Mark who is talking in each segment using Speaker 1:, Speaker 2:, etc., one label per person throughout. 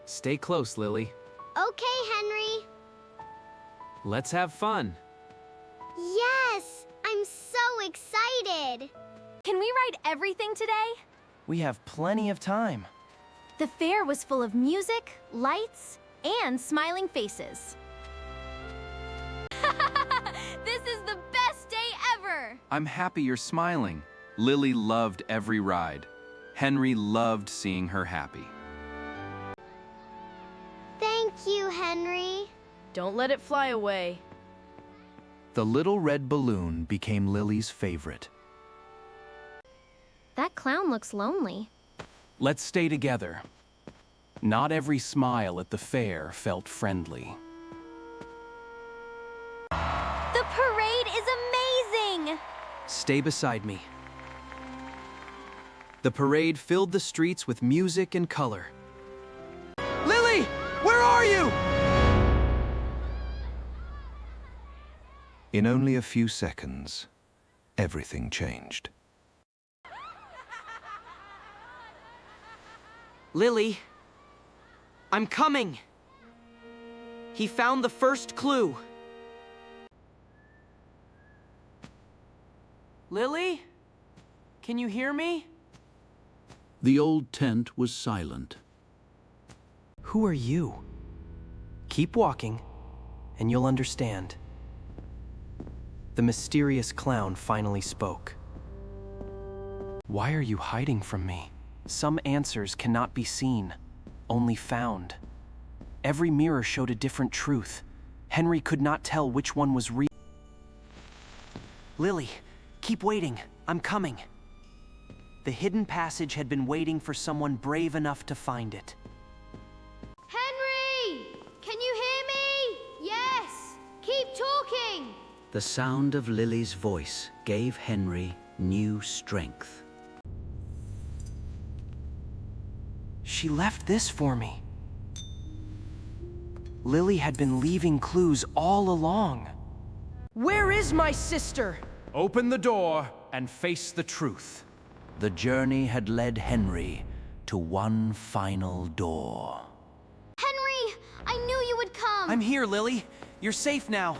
Speaker 1: Stay close, Lily.
Speaker 2: Okay, Henry.
Speaker 1: Let's have fun.
Speaker 2: Yes, I'm so excited.
Speaker 3: Can we ride everything today?
Speaker 4: We have plenty of time.
Speaker 3: The fair was full of music, lights, and smiling faces. This is the best day ever!
Speaker 5: I'm happy you're smiling. Lily loved every ride. Henry loved seeing her happy.
Speaker 2: Thank you, Henry.
Speaker 6: Don't let it fly away.
Speaker 4: The little red balloon became Lily's favorite.
Speaker 3: That clown looks lonely.
Speaker 4: Let's stay together. Not every smile at the fair felt friendly.
Speaker 3: The parade is amazing!
Speaker 4: Stay beside me. The parade filled the streets with music and color. Lily, where are you?
Speaker 7: In only a few seconds, everything changed.
Speaker 8: Lily, I'm coming. He found the first clue. Lily? Can you hear me?
Speaker 9: The old tent was silent.
Speaker 4: Who are you? Keep walking, and you'll understand. The mysterious clown finally spoke. Why are you hiding from me? Some answers cannot be seen, only found. Every mirror showed a different truth. Henry could not tell which one was real. Lily, keep waiting. I'm coming. The hidden passage had been waiting for someone brave enough to find it.
Speaker 2: Henry! Can you hear me? Yes! Keep talking!
Speaker 9: The sound of Lily's voice gave Henry new strength.
Speaker 4: She left this for me. Lily had been leaving clues all along.
Speaker 8: Where is my sister?
Speaker 4: Open the door and face the truth.
Speaker 9: The journey had led Henry to one final door.
Speaker 2: Henry! I knew you would come!
Speaker 4: I'm here, Lily. You're safe now.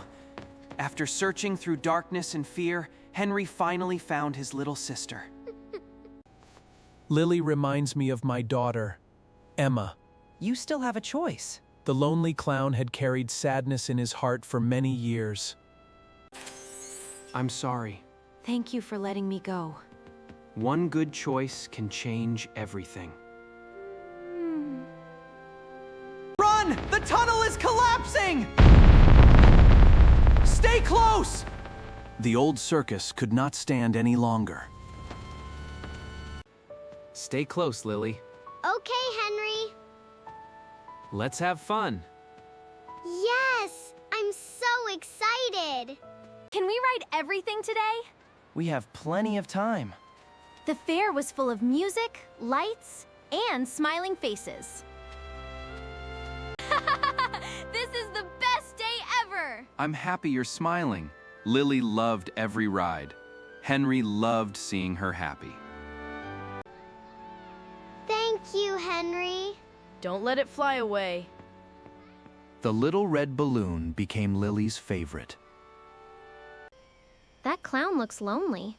Speaker 4: After searching through darkness and fear, Henry finally found his little sister.
Speaker 10: Lily reminds me of my daughter, Emma.
Speaker 4: You still have a choice.
Speaker 10: The lonely clown had carried sadness in his heart for many years.
Speaker 4: I'm sorry.
Speaker 3: Thank you for letting me go.
Speaker 4: One good choice can change everything. Run! The tunnel is collapsing! Stay close! The old circus could not stand any longer.
Speaker 1: Stay close, Lily.
Speaker 2: Okay, Henry.
Speaker 1: Let's have fun.
Speaker 2: Yes, I'm so excited.
Speaker 3: Can we ride everything today?
Speaker 4: We have plenty of time.
Speaker 3: The fair was full of music, lights, and smiling faces. This is the best day ever!
Speaker 5: I'm happy you're smiling. Lily loved every ride. Henry loved seeing her happy.
Speaker 2: Thank you, Henry.
Speaker 6: Don't let it fly away.
Speaker 4: The little red balloon became Lily's favorite.
Speaker 3: That clown looks lonely.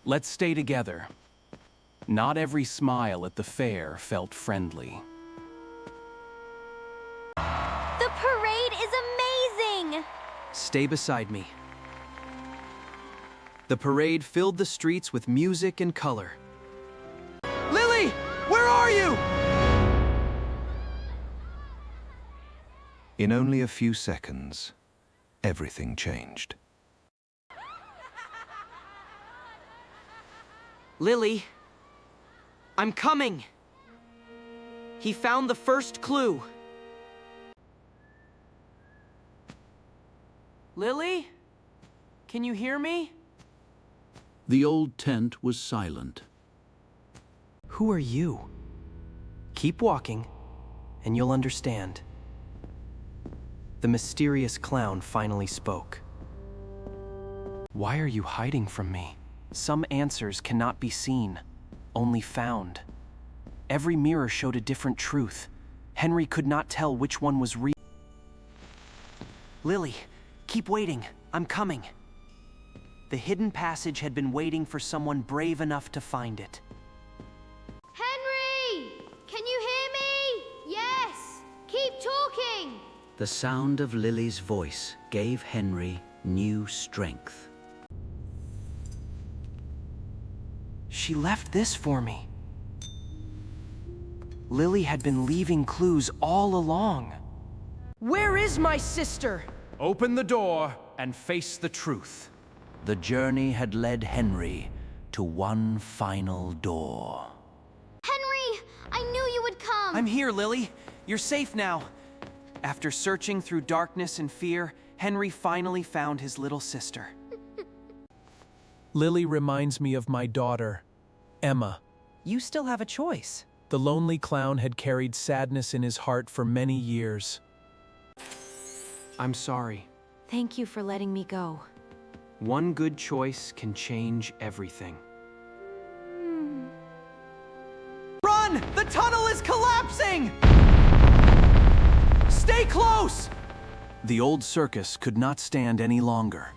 Speaker 4: Let's stay together. Not every smile at the fair felt friendly.
Speaker 3: The parade is amazing!
Speaker 4: Stay beside me. The parade filled the streets with music and color. Lily, where are you?
Speaker 7: In only a few seconds, everything changed.
Speaker 8: Lily, I'm coming. He found the first clue. Lily? Can you hear me?
Speaker 9: The old tent was silent.
Speaker 4: Who are you? Keep walking, and you'll understand. The mysterious clown finally spoke. Why are you hiding from me? Some answers cannot be seen, only found. Every mirror showed a different truth. Henry could not tell which one was real. Lily, keep waiting. I'm coming. The hidden passage had been waiting for someone brave enough to find it.
Speaker 2: Henry! Can you hear me? Yes! Keep talking!
Speaker 9: The sound of Lily's voice gave Henry new strength.
Speaker 4: She left this for me. Lily had been leaving clues all along.
Speaker 8: Where is my sister?
Speaker 10: Open the door and face the truth.
Speaker 9: The journey had led Henry to one final door.
Speaker 2: Henry! I knew you would come!
Speaker 4: I'm here, Lily. You're safe now. After searching through darkness and fear, Henry finally found his little sister.
Speaker 10: Lily reminds me of my daughter, Emma.
Speaker 4: You still have a choice.
Speaker 10: The lonely clown had carried sadness in his heart for many years.
Speaker 4: I'm sorry.
Speaker 3: Thank you for letting me go.
Speaker 4: One good choice can change everything. Run! The tunnel is collapsing! Stay close!
Speaker 10: The old circus could not stand any longer.